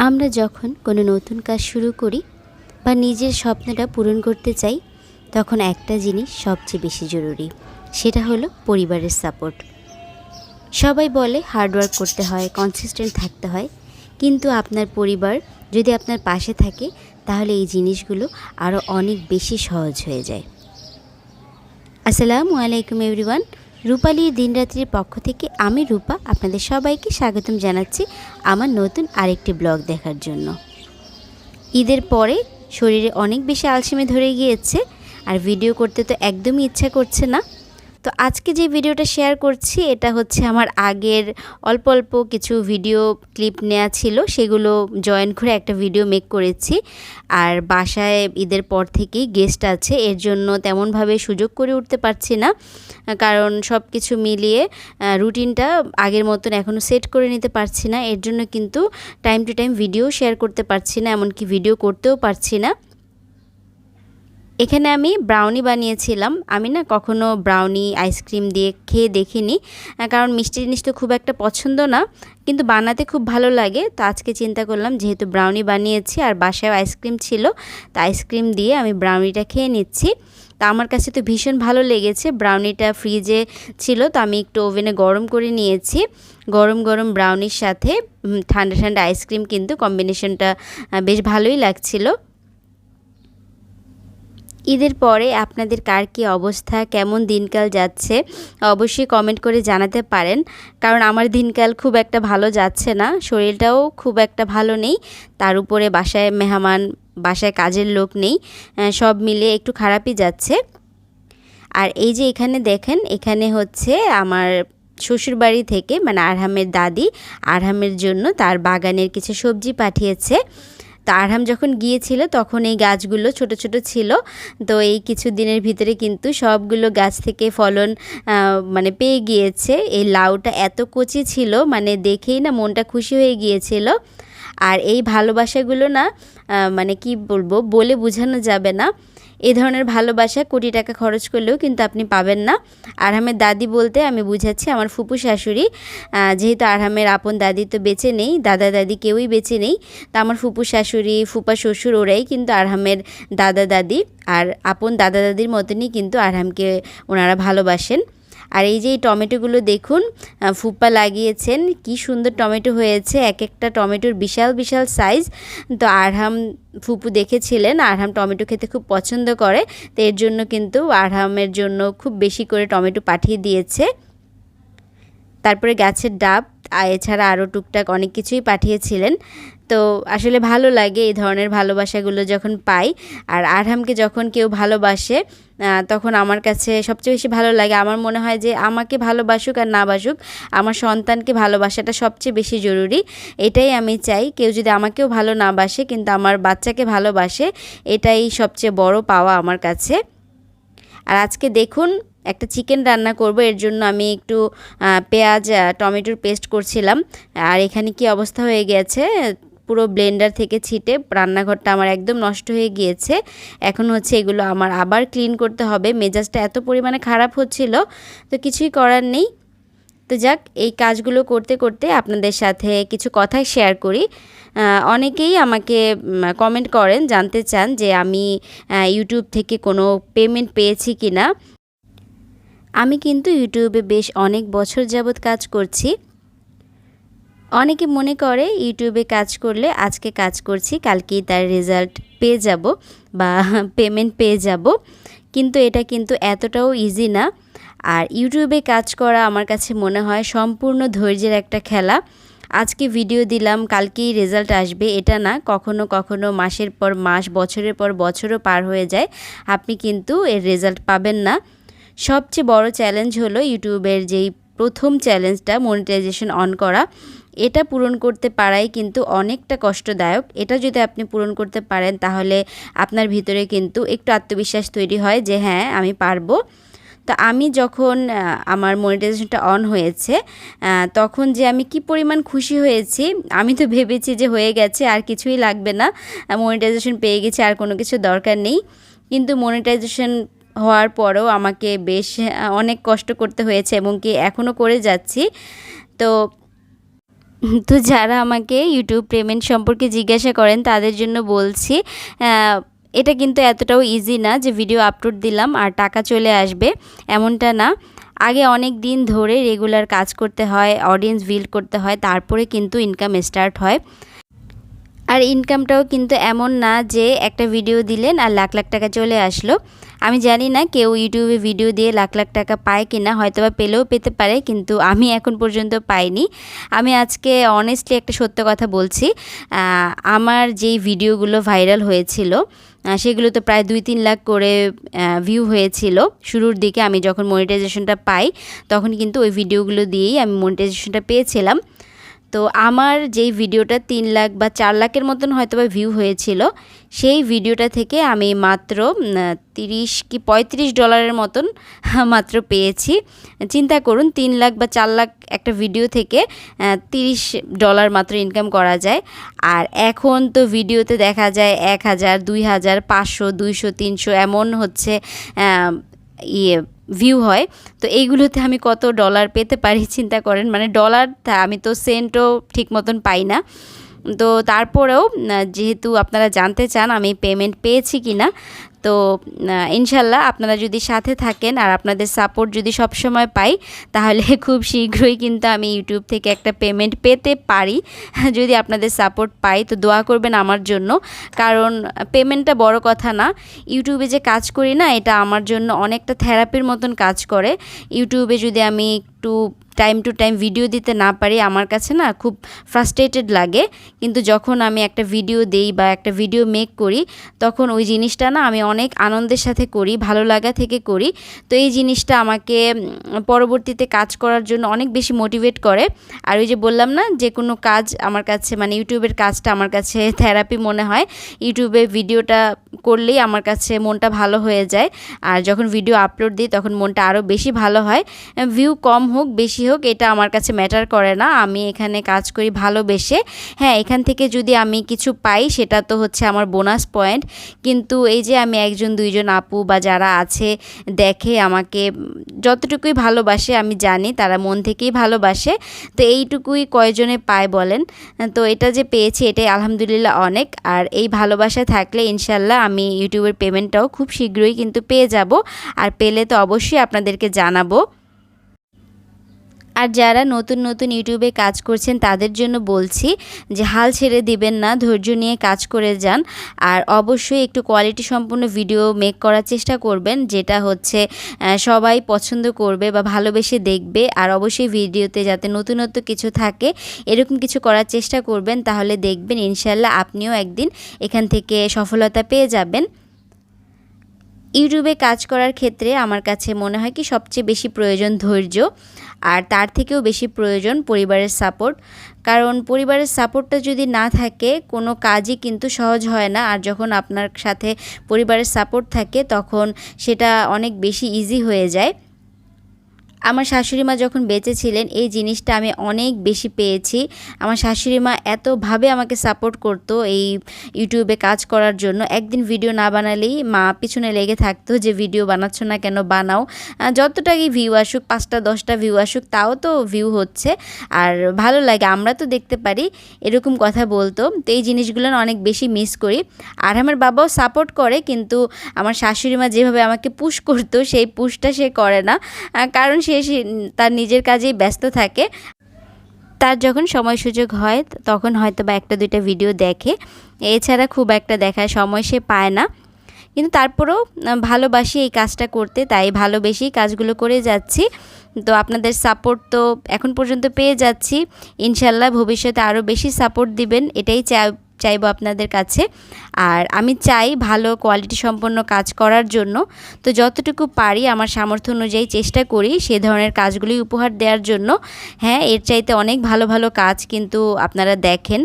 আমরা যখন কোনো নতুন কাজ শুরু করি বা নিজের স্বপ্নটা পূরণ করতে চাই, তখন একটা জিনিস সবচেয়ে বেশি জরুরি, সেটা হলো পরিবারের সাপোর্ট। সবাই বলে হার্ডওয়ার্ক করতে হয়, কনসিস্টেন্ট থাকতে হয়, কিন্তু আপনার পরিবার যদি আপনার পাশে থাকে তাহলে এই জিনিসগুলো আরও অনেক বেশি সহজ হয়ে যায়। আসসালামু আলাইকুম এভরিওয়ান, রূপালী দিনরাত্রির পক্ষ থেকে আমি রূপা আপনাদের সবাইকে স্বাগতম জানাচ্ছি আমার নতুন আরেকটি ব্লগ দেখার জন্য। ঈদের পরে শরীরে অনেক বেশি আলসেমি ধরে গিয়েছে আর ভিডিও করতে তো একদমই ইচ্ছা করছে না। তো আজকে যে ভিডিওটা শেয়ার করছি এটা হচ্ছে আমার আগের অল্প অল্প কিছু ভিডিও ক্লিপ নেওয়া ছিল, সেগুলো জয়েন করে একটা ভিডিও মেক করেছি। আর বাসায় ঈদের পর থেকেই গেস্ট আছে, এর জন্য তেমনভাবে সুযোগ করে উঠতে পারছি না, কারণ সব কিছু মিলিয়ে রুটিনটা আগের মতন এখনও সেট করে নিতে পারছি না। এর জন্য কিন্তু time to time video share করতে পারছি না, এমনকি ভিডিও করতেও পারছি না। এখানে আমি ব্রাউনি বানিয়েছিলাম। আমি না কখনো ব্রাউনি আইসক্রিম দিয়ে খেয়ে দেখিনি, কারণ মিষ্টি জিনিস তো খুব একটা পছন্দ না, কিন্তু বানাতে খুব ভালো লাগে। তো আজকে চিন্তা করলাম যেহেতু ব্রাউনি বানিয়েছি আর বাসায় আইসক্রিম ছিল, তো আইসক্রিম দিয়ে আমি ব্রাউনিটা খেয়ে নিচ্ছি। তা আমার কাছে তো ভীষণ ভালো লেগেছে। ব্রাউনিটা ফ্রিজে ছিল, তো আমি একটু ওভেনে গরম করে নিয়েছি। গরম গরম ব্রাউনির সাথে ঠান্ডা ঠান্ডা আইসক্রিম, কিন্তু কম্বিনেশনটা বেশ ভালোই লাগছিল। ঈদের পরে আপনাদের কার কী অবস্থা, কেমন দিনকাল যাচ্ছে অবশ্যই কমেন্ট করে জানাতে পারেন, কারণ আমার দিনকাল খুব একটা ভালো যাচ্ছে না, শরীরটাও খুব একটা ভালো নেই, তার উপরে বাসায় মেহমান, বাসায় কাজের লোক নেই, সব মিলে একটু খারাপই যাচ্ছে। আর এই যে এখানে দেখেন, এখানে হচ্ছে আমার শ্বশুরবাড়ি থেকে মানে আরহামের দাদি আরহামের জন্য তার বাগানের কিছু সবজি পাঠিয়েছে। তো আরহাম যখন গিয়েছিল তখন এই গাছগুলো ছোট ছোট ছিল, তো এই কিছু দিনের ভিতরে কিন্তু সবগুলো গাছ থেকে ফলন মানে পেয়ে গিয়েছে। এই লাউটা এত কচি ছিল, মানে দেখেই না মনটা খুশি হয়ে গিয়েছিল। আর এই ভালোবাসাগুলো না মানে কি বলবো, বলে বোঝানো যাবে না। এই ধরনের ভালোবাসা কোটি টাকা খরচ করলেও কিন্তু আপনি পাবেন না। আরহামের দাদি বলতে আমি বুঝাচ্ছি আমার ফুপু শাশুড়ি, যেহেতু আরহামের আপন দাদি তো বেঁচে নেই, দাদা দাদি কেউই বেঁচে নেই, তো আমার ফুপু শাশুড়ি, ফুপা শ্বশুর ওরাই কিন্তু আরহামের দাদা দাদি, আর আপন দাদা দাদির মতনই কিন্তু আরহামকে ওনারা ভালোবাসেন। আর এই যে এই টমেটোগুলো দেখুন, ফুপা লাগিয়েছেন, কি সুন্দর টমেটো হয়েছে, এক একটা টমেটোর বিশাল বিশাল সাইজ। তো আরহাম ফুপু দেখেছিলেন আরহাম টমেটো খেতে খুব পছন্দ করে, তো এর জন্য কিন্তু আরহামের জন্য খুব বেশি করে টমেটো পাঠিয়ে দিয়েছে। তারপরে গাছের ডাব, এছাড়া আরও টুকটাক অনেক কিছুই পাঠিয়েছিলেন। তো আসলে ভালো লাগে এই ধরনের ভালোবাসাগুলো যখন পাই। আর আরহামকে যখন কেউ ভালোবাসে তখন আমার কাছে সবচেয়ে বেশি ভালো লাগে। আমার মনে হয় যে আমাকে ভালোবাসুক আর না বাসুক, আমার সন্তানকে ভালোবাসাটা সবচেয়ে বেশি জরুরি। এটাই আমি চাই, কেউ যদি আমাকেও ভালো না বাসে কিন্তু আমার বাচ্চাকে ভালোবাসে, এটাই সবচেয়ে বড় পাওয়া আমার কাছে। আর আজকে দেখুন একটা চিকেন রান্না করব, এর জন্য আমি একটু পেঁয়াজ টমেটোর পেস্ট করছিলাম। আর এখানে কি অবস্থা হয়ে গেছে, পুরো ব্লেন্ডার থেকে ছিটে রান্নাঘরটা আমার একদম নষ্ট হয়ে গিয়েছে। এখন হচ্ছে এগুলো আমার আবার ক্লিন করতে হবে, মেজাজটা এত পরিমাণে খারাপ হচ্ছিল, তো কিছুই করার নেই। তো যাক, এই কাজগুলো করতে করতে আপনাদের সাথে কিছু কথা শেয়ার করি। অনেকেই আমাকে কমেন্ট করেন, জানতে চান যে আমি ইউটিউব থেকে কোনো পেমেন্ট পেয়েছি কি না। আমি কিন্তু ইউটিউবে বেশ অনেক বছর যাবৎ কাজ করছি। অনেকে মনে করে ইউটিউবে কাজ করলে আজকে কাজ করছি কালকেই তার রেজাল্ট পেয়ে যাব বা পেমেন্ট পেয়ে যাব, কিন্তু এটা কিন্তু এতটাও ইজি না। আর ইউটিউবে কাজ করা আমার কাছে মনে হয় সম্পূর্ণ ধৈর্যের একটা খেলা। আজকে ভিডিও দিলাম কালকেই রেজাল্ট আসবে এটা না, কখনো কখনো মাসের পর মাস, বছরের পর বছরও পার হয়ে যায়, আপনি কিন্তু এর রেজাল্ট পাবেন না। সবচেয়ে বড় চ্যালেঞ্জ হলো ইউটিউবের যেই প্রথম চ্যালেঞ্জটা, মনিটাইজেশন অন করা, এটা পূরণ করতে পারাই কিন্তু অনেকটা কষ্টদায়ক। এটা যদি আপনি পূরণ করতে পারেন তাহলে আপনার ভিতরে কিন্তু একটু আত্মবিশ্বাস তৈরি হয় যে হ্যাঁ আমি পারবো। তো আমি যখন আমার মনিটাইজেশনটা অন হয়েছে তখন যে আমি কি পরিমাণ খুশি হয়েছি, আমি তো ভেবেছি যে হয়ে গেছে আর কিছুই লাগবে না, মনিটাইজেশন পেয়ে গেছি আর কোনো কিছু দরকার নেই। কিন্তু মনিটাইজেশন হওয়ার পরেও আমাকে বেশ অনেক কষ্ট করতে হয়েছে এবং কি এখনও করে যাচ্ছি। তো তো যারা আমাকে ইউটিউব পেমেন্ট সম্পর্কে জিজ্ঞাসা করেন তাদের জন্য বলছি, এটা কিন্তু এতটাও ইজি না যে ভিডিও আপলোড দিলাম আর টাকা চলে আসবে, এমনটা না। আগে অনেক দিন ধরে রেগুলার কাজ করতে হয়, অডিয়েন্স বিল্ড করতে হয়, তারপরে কিন্তু ইনকাম স্টার্ট হয়। আর ইনকামটাও কিন্তু এমন না যে একটা ভিডিও দিলেন আর লাখ লাখ টাকা চলে আসলো। আমি জানি না কেউ ইউটিউবে ভিডিও দিয়ে লাখ লাখ টাকা পায় কি না, হয়তো বা পেলেও পেতে পারে, কিন্তু আমি এখন পর্যন্ত পাইনি। আমি আজকে অনেস্টলি একটা সত্য কথা বলছি, আমার যেই ভিডিওগুলো ভাইরাল হয়েছিল সেগুলো তো প্রায় 2-3 লাখ করে ভিউ হয়েছিল শুরুর দিকে। আমি যখন মনিটাইজেশনটা পাই তখন কিন্তু ওই ভিডিওগুলো দিয়েই আমি মনিটাইজেশনটা পেয়েছিলাম। তো আমার যেই ভিডিওটা 3 লাখ বা 4 লাখের মতন হয়তো বা ভিউ হয়েছিল, সেই ভিডিওটা থেকে আমি মাত্র 30 কি $35 মতন মাত্র পেয়েছি। চিন্তা করুন, 3 লাখ বা 4 লাখ একটা ভিডিও থেকে $30 মাত্র ইনকাম করা যায়। আর এখন তো ভিডিওতে দেখা যায় 1000, 2000, 500, 200, 300 এমন হচ্ছে ভিউ হয়। তো এইগুলোতে আমি কত ডলার পেতে পারি চিন্তা করেন, মানে ডলার, আমি তো সেন্টও ঠিক মতন পাই না। তো তারপরেও যেহেতু আপনারা জানতে চান আমি পেমেন্ট পেয়েছি কি না, তো ইনশাল্লাহ আপনারা যদি সাথে থাকেন আর আপনাদের সাপোর্ট যদি সবসময় পাই, তাহলে খুব শীঘ্রই কিন্তু আমি ইউটিউব থেকে একটা পেমেন্ট পেতে পারি। যদি আপনাদের সাপোর্ট পাই তো দোয়া করবেন আমার জন্য, কারণ পেমেন্টটা বড় কথা না। ইউটিউবে যে কাজ করি না, এটা আমার জন্য অনেকটা থেরাপির মতন কাজ করে। ইউটিউবে যদি আমি একটু টাইম টু টাইম ভিডিও দিতে না পারি, আমার কাছে না খুব ফ্রাস্ট্রেটেড লাগে। কিন্তু যখন আমি একটা ভিডিও দেই বা একটা ভিডিও মেক করি, তখন ওই জিনিসটা না আমি অনেক আনন্দের সাথে করি, ভালো লাগা থেকে করি। তো এই জিনিসটা আমাকে পরবর্তীতে কাজ করার জন্য অনেক বেশি মোটিভেট করে। আর ওই যে বললাম না, যে কোনো কাজ আমার কাছে, মানে ইউটিউবের কাজটা আমার কাছে থেরাপি মনে হয়। ইউটিউবে ভিডিওটা করলেই আমার কাছে মনটা ভালো হয়ে যায়। আর যখন ভিডিও আপলোড দিই তখন মনটা আরও বেশি ভালো হয়। ভিউ কম হোক বেশি হোক এটা আমার কাছে ম্যাটার করে না, আমি এখানে কাজ করি ভালোবেসে। হ্যাঁ, এখান থেকে যদি আমি কিছু পাই সেটা তো হচ্ছে আমার বোনাস পয়েন্ট, কিন্তু এই যে আমি 1-2জন আপু বা যারা আছে দেখে আমাকে যতটুকুই ভালোবাসে, আমি জানি তারা মন থেকেই ভালোবাসে। তো এইটুকুই কয়জনে পায় বলেন? তো এটা যে পেয়েছি এটাই আলহামদুলিল্লাহ অনেক। আর এই ভালোবাসা থাকলে ইনশাল্লাহ আমি ইউটিউবের পেমেন্টটাও খুব শীঘ্রই কিন্তু পেয়ে যাব। আর পেলে তো অবশ্যই আপনাদেরকে জানাবো। আর যারা নতুন নতুন ইউটিউবে কাজ করছেন তাদের জন্য বলছি যে হাল ছেড়ে দিবেন না, ধৈর্য নিয়ে কাজ করে যান। আর অবশ্যই একটু কোয়ালিটি সম্পন্ন ভিডিও মেক করার চেষ্টা করবেন, যেটা হচ্ছে সবাই পছন্দ করবে বা ভালোবেসে দেখবে। আর অবশ্যই ভিডিওতে যাতে নতুনত্ব কিছু থাকে এরকম কিছু করার চেষ্টা করবেন, তাহলে দেখবেন ইনশাল্লাহ আপনিও একদিন এখান থেকে সফলতা পেয়ে যাবেন। ইউটিউবে কাজ করার ক্ষেত্রে আমার কাছে মনে হয় কি সবচেয়ে বেশি প্রয়োজন ধৈর্য, আর তার থেকেও বেশি প্রয়োজন পরিবারের সাপোর্ট। কারণ পরিবারের সাপোর্টটা যদি না থাকে কোনো কাজই কিন্তু সহজ হয় না। আর যখন আপনার সাথে পরিবারের সাপোর্ট থাকে তখন সেটা অনেক বেশি ইজি হয়ে যায়। আমার শাশুড়ি মা যখন বেঁচে ছিলেন এই জিনিসটা আমি অনেক বেশি পেয়েছি। আমার শাশুড়ি মা এতভাবে আমাকে সাপোর্ট করতো এই ইউটিউবে কাজ করার জন্য। একদিন ভিডিও না বানালেই মা পিছনে লেগে থাকতো যে ভিডিও বানাচ্ছ না কেন, বানাও। যতটাই ভিউ আসুক, 5টা-10টা ভিউ আসুক, তাও তো ভিউ হচ্ছে আর ভালো লাগে, আমরা তো দেখতে পারি, এরকম কথা বলতো। তো এই জিনিসগুলো অনেক বেশি মিস করি। আর আমার বাবাও সাপোর্ট করে, কিন্তু আমার শাশুড়ি মা যেভাবে আমাকে পুশ করতো সেই পুশটা সে করে না, কারণ সে তার নিজের কাজেই ব্যস্ত থাকে। তার যখন সময় সুযোগ হয় তখন হয়তো বা 1-2টা ভিডিও দেখে, এছাড়া খুব একটা দেখার সময় সে পায় না। কিন্তু তারপরেও ভালোবাসি এই কাজটা করতে, তাই ভালোবেসেই কাজগুলো করে যাচ্ছি। তো আপনাদের সাপোর্ট তো এখন পর্যন্ত পেয়ে যাচ্ছি, ইনশাল্লাহ ভবিষ্যতে আরও বেশি সাপোর্ট দিবেন এটাই চাইবো আপনাদের কাছে। আর আমি চাই ভালো কোয়ালিটি সম্পন্ন কাজ করার জন্য। তো যতটুকু পারি আমার সামর্থ্য অনুযায়ী চেষ্টা করি সে ধরনের কাজগুলি উপহার দেওয়ার জন্য। হ্যাঁ, এর চাইতে অনেক ভালো ভালো কাজ কিন্তু আপনারা দেখেন।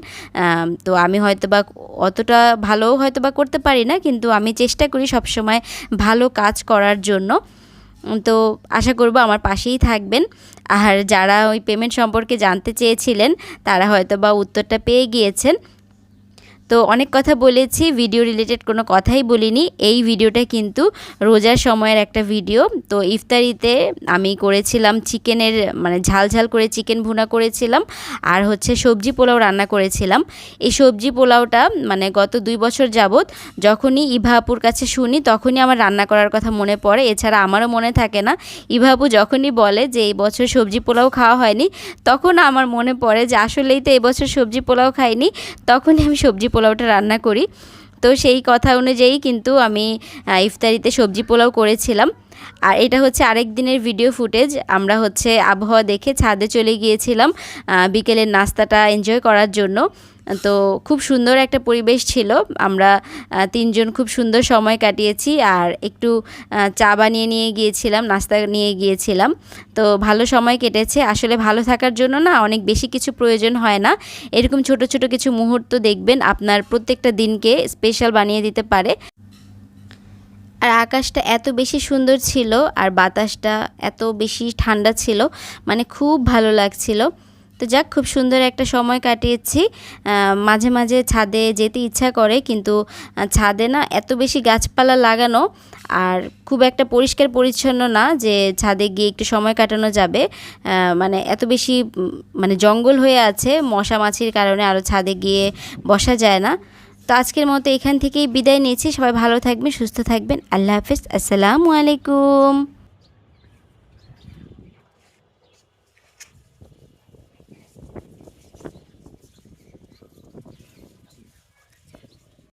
তো আমি হয়তোবা অতটা ভালোও হয়তোবা করতে পারি না, কিন্তু আমি চেষ্টা করি সবসময় ভালো কাজ করার জন্য। তো আশা করব আমার পাশেই থাকবেন। আর যারা ওই পেমেন্ট সম্পর্কে জানতে চেয়েছিলেন তারা হয়তোবা উত্তরটা পেয়ে গিয়েছেন। তো অনেক কথা বলেছি, ভিডিও রিলেটেড কোনো কথাই বলিনি। এই ভিডিওটা কিন্তু রোজার সময়ের একটা ভিডিও। তো ইফতারিতে আমি করেছিলাম চিকেনের মানে ঝাল ঝাল করে চিকেন ভুনা করেছিলাম, আর হচ্ছে সবজি পোলাও রান্না করেছিলাম। এই সবজি পোলাওটা মানে গত 2 বছর যাবত যখনই ইভা আপুর কাছে শুনি তখনই আমার রান্না করার কথা মনে পড়ে, এছাড়া আমারও মনে থাকে না। ইভা আপু যখনই বলে যে এই বছর সবজি পোলাও খাওয়া হয়নি, তখন আমার মনে পড়ে যে আসলেই তো এই বছর সবজি পোলাও খাইনি, তখনই আমি সবজি পোলাওটা রান্না করি। তো সেই কথা অনুযায়ী কিন্তু আমি ইফতারিতে সবজি পোলাও করেছিলাম। আর এটা হচ্ছে আরেক দিনের ভিডিও ফুটেজ। আমরা হচ্ছে আবহাওয়া দেখে ছাদে চলে গিয়েছিলাম বিকেলের নাস্তাটা এনজয় করার জন্য। তো খুব সুন্দর একটা পরিবেশ ছিল, আমরা 3 জন খুব সুন্দর সময় কাটিয়েছি। আর একটু চা বানিয়ে নিয়ে গিয়েছিলাম, নাস্তা নিয়ে গিয়েছিলাম। তো ভালো সময় কেটেছে। আসলে ভালো থাকার জন্য না অনেক বেশি কিছু প্রয়োজন হয় না, এরকম ছোট ছোট কিছু মুহূর্ত দেখবেন আপনার প্রত্যেকটা দিনকে স্পেশাল বানিয়ে দিতে পারে। আর আকাশটা এত বেশি সুন্দর ছিল আর বাতাসটা এত বেশি ঠান্ডা ছিল, মানে খুব ভালো লাগছিল। তো যাক, খুব সুন্দর একটা সময় কাটিয়েছি। মাঝে মাঝে ছাদে যেতে ইচ্ছা করে, কিন্তু ছাদে না এত বেশি গাছপালা লাগানো আর খুব একটা পরিষ্কার পরিচ্ছন্ন না যে ছাদে গিয়ে একটু সময় কাটানো যাবে। মানে এত বেশি মানে জঙ্গল হয়ে আছে মশা মাছির কারণে, আরও ছাদে গিয়ে বসা যায় না। তো আজকের মতো এখান থেকেই বিদায় নিয়েছি। সবাই ভালো থাকবেন, সুস্থ থাকবেন। আল্লাহ হাফেজ, আসসালামু আলাইকুম।